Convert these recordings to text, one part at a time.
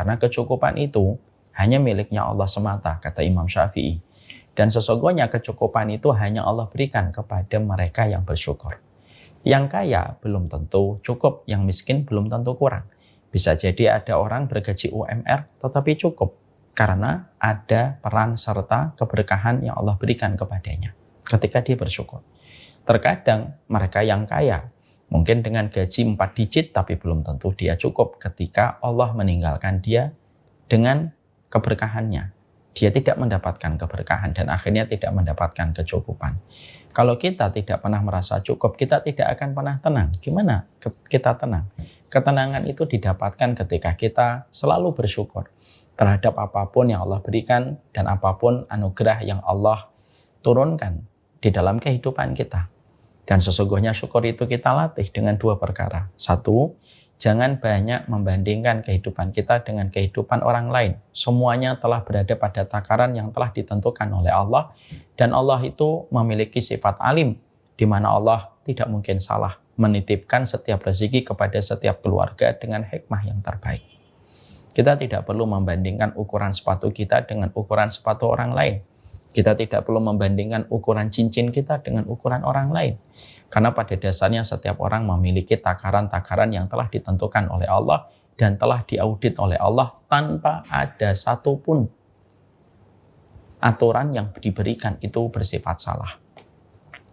Karena kecukupan itu hanya miliknya Allah semata, kata Imam Syafi'i. Dan sesungguhnya kecukupan itu hanya Allah berikan kepada mereka yang bersyukur. Yang kaya belum tentu cukup, yang miskin belum tentu kurang. Bisa jadi ada orang bergaji UMR tetapi cukup karena ada peran serta keberkahan yang Allah berikan kepadanya ketika dia bersyukur. Terkadang mereka yang kaya mungkin dengan gaji 4 digit tapi belum tentu dia cukup ketika Allah meninggalkan dia dengan keberkahannya. Dia tidak mendapatkan keberkahan dan akhirnya tidak mendapatkan kecukupan. Kalau kita tidak pernah merasa cukup, kita tidak akan pernah tenang. Gimana kita tenang? Ketenangan itu didapatkan ketika kita selalu bersyukur terhadap apapun yang Allah berikan dan apapun anugerah yang Allah turunkan di dalam kehidupan kita. Dan sesungguhnya syukur itu kita latih dengan 2 perkara. 1, jangan banyak membandingkan kehidupan kita dengan kehidupan orang lain. Semuanya telah berada pada takaran yang telah ditentukan oleh Allah. Dan Allah itu memiliki sifat alim, di mana Allah tidak mungkin salah menitipkan setiap rezeki kepada setiap keluarga dengan hikmah yang terbaik. Kita tidak perlu membandingkan ukuran sepatu kita dengan ukuran sepatu orang lain. Kita tidak perlu membandingkan ukuran cincin kita dengan ukuran orang lain. Karena pada dasarnya setiap orang memiliki takaran-takaran yang telah ditentukan oleh Allah dan telah diaudit oleh Allah tanpa ada satupun aturan yang diberikan itu bersifat salah.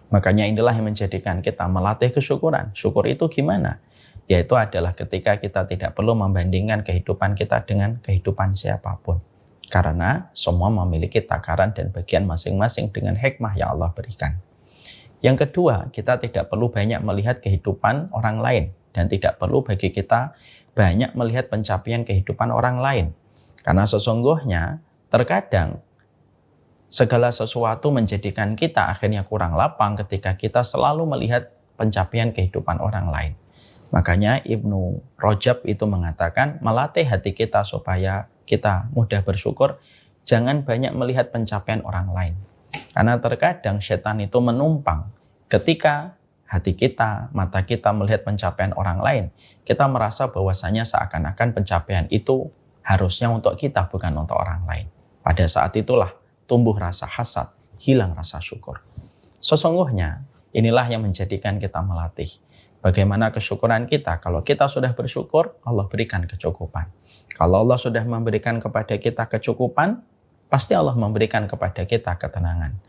Makanya inilah yang menjadikan kita melatih kesyukuran. Syukur itu gimana? Yaitu adalah ketika kita tidak perlu membandingkan kehidupan kita dengan kehidupan siapapun. Karena semua memiliki takaran dan bagian masing-masing dengan hikmah yang Allah berikan. Yang kedua, kita tidak perlu banyak melihat kehidupan orang lain. Dan tidak perlu bagi kita banyak melihat pencapaian kehidupan orang lain. Karena sesungguhnya terkadang segala sesuatu menjadikan kita akhirnya kurang lapang ketika kita selalu melihat pencapaian kehidupan orang lain. Makanya Ibnu Rajab itu mengatakan melatih hati kita supaya kita mudah bersyukur, jangan banyak melihat pencapaian orang lain. Karena terkadang setan itu menumpang ketika hati kita, mata kita melihat pencapaian orang lain, kita merasa bahwasanya seakan-akan pencapaian itu harusnya untuk kita, bukan untuk orang lain. Pada saat itulah tumbuh rasa hasad, hilang rasa syukur. Sesungguhnya inilah yang menjadikan kita melatih bagaimana kesyukuran kita. Kalau kita sudah bersyukur, Allah berikan kecukupan. Kalau Allah sudah memberikan kepada kita kecukupan, pasti Allah memberikan kepada kita ketenangan.